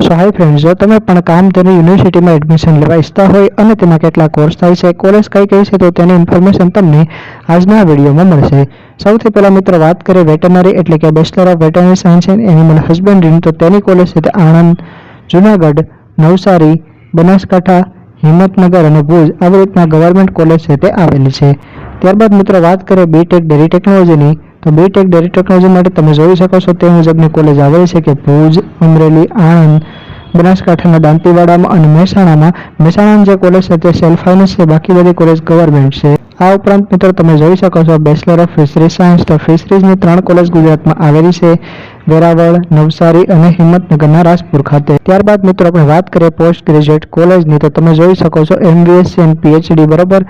सो hi friends, जो तमे पण कामधेनु यूनिवर्सिटी में एडमिशन लेवा इच्छता होय अने तेमां केटला कोर्स थाय छे, कॉलेज कई कई छे, तो तेनी इन्फॉर्मेशन तमने आजना विडियो में मळशे। सौथी पहेला मित्र बात करें वेटरनरी एटले के bachelor of veterinary science and animal husbandry, तो तेनी कॉलेज छे ते आणंद, जूनागढ़, नवसारी, बनासकांठा, हिम्मतनगर अने भुज આવી રીતના ગવર્મેન્ટ કોલેજ છે તે આવેલી છે। ત્યારબાદ મિત્રો વાત કરીએ બીટેક ડેરી ટેકનોલોજીની, તો બીટેક ડેરી ટેકનોલોજી માટે તમે જોઈ શકો છો તે મુજબની કોલેજ આવેલી છે કે ભુજ, અમરેલી, આણંદ, બનાસકાંઠાના દાંતીવાડામાં અને મહેસાણામાં। મહેસાણાની જે કોલેજ છે તે સેલ્ફ ફાઇનાન્સ છે, બાકી બધી કોલેજ ગવર્મેન્ટ છે। આ ઉપરાંત મિત્રો તમે જોઈ શકો છો બેચલર ઓફ ફિશરીઝ સાયન્સ, તો ફિશરીઝની 3 કોલેજ ગુજરાતમાં આવેલી છે, વેરાવળ, નવસારી અને હિંમતનગરના રાજપુર ખાતે। ત્યારબાદ મિત્રો આપણે વાત કરીએ પોસ્ટ ગ્રેજ્યુએટ કોલેજની, તો તમે જોઈ શકો છો એમબીએસસી અને પીએચડી બરોબર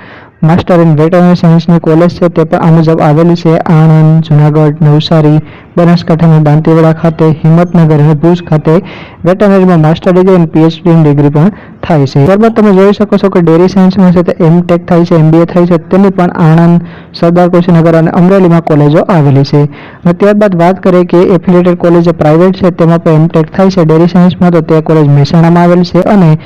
માસ્ટર ઇન વેટરનરી સાયન્સની કોલેજ છે તે પણ આ મુજબ આવેલી છે આણંદ, જૂનાગઢ, નવસારી, બનાસકાંઠાના દાંતીવાડા ખાતે, હિંમતનગર અને ભુજ ખાતે વેટરનરીમાં માસ્ટર ડિગ્રી અને પીએચડીની ડિગ્રી પણ થાય છે। ત્યારબાદ તમે જોઈ શકો છો કે ડેરી સાયન્સમાં છે તે એમટેક થાય છે, એમબીએ થાય છે, તેની પણ આણંદ, સરદાર કૃષિનગર અને અમરેલીમાં કોલેજો આવેલી છે। અને ત્યારબાદ વાત કરીએ કે એફિલિએટેડ કોલેજ જે પ્રાઇવેટ છે તેમાં પણ એમટેક થાય છે ડેરી સાયન્સમાં, તો તે કોલેજ મહેસાણામાં આવેલી છે। અને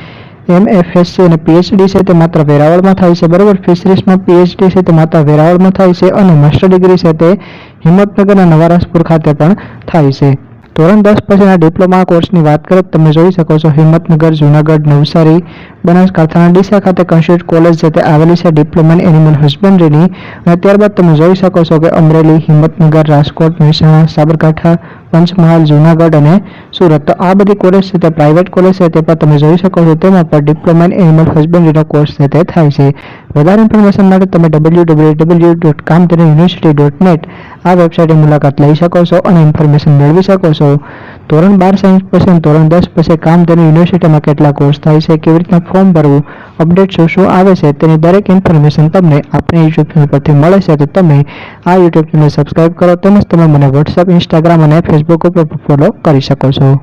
એમએફએસસી અને પીએચડી છે તે માત્ર વેરાવળમાં થાય છે બરોબર। ફિશરીઝમાં પીએચડી છે તે માત્ર વેરાવળમાં થાય છે અને માસ્ટર ડિગ્રી છે તે હિંમતનગરના નવારાજપુર ખાતે પણ થાય છે। ધોરણ 10 પછીના ડિપ્લોમા કોર્સની વાત કરીએ તો તમે જોઈ શકો છો હિંમતનગર, જૂનાગઢ, નવસારી, બનાસકાંઠાના ડીસા ખાતે કન્સ્ટિટ્યુટ કોલેજ છે તે આવેલી છે ડિપ્લોમા ઇન એનિમલ હસ્બેન્ડરીની। અને ત્યારબાદ તમે જોઈ શકો છો કે અમરેલી, હિંમતનગર, રાજકોટ, મહેસાણા, સાબરકાંઠા, પંચમહાલ, જૂનાગઢ અને સુરત, તો આ બધી કોલેજ છે તે પ્રાઇવેટ કોલેજ છે તે પણ તમે જોઈ શકો છો તેમાં પણ ડિપ્લોમા ઇન એનિમલ હસ્બેન્ડરીનો કોર્સ છે તે થાય છે। વધારે ઇન્ફોર્મેશન માટે તમે www.kamdeniuniversity.net આ વેબસાઇટની મુલાકાત લઈ શકો છો અને ઇન્ફોર્મેશન મેળવી શકો છો। ધોરણ 12 સાયન્સ પછી ધોરણ 10 પછી કામધેનુ યુનિવર્સિટીમાં કેટલા કોર્સ થાય છે, કેવી રીતના ફોર્મ ભરવું, અપડેટ શું આવે છે તેની દરેક ઇન્ફોર્મેશન તમને આપણી યુટ્યુબ ચેનલ પરથી મળે છે। તો તમે આ યુટ્યુબ ચેનલ સબસ્ક્રાઇબ કરો, તેમજ તમે મને વોટ્સએપ, ઇન્સ્ટાગ્રામ અને ફેસબુક ઉપર ફોલો કરી શકો છો।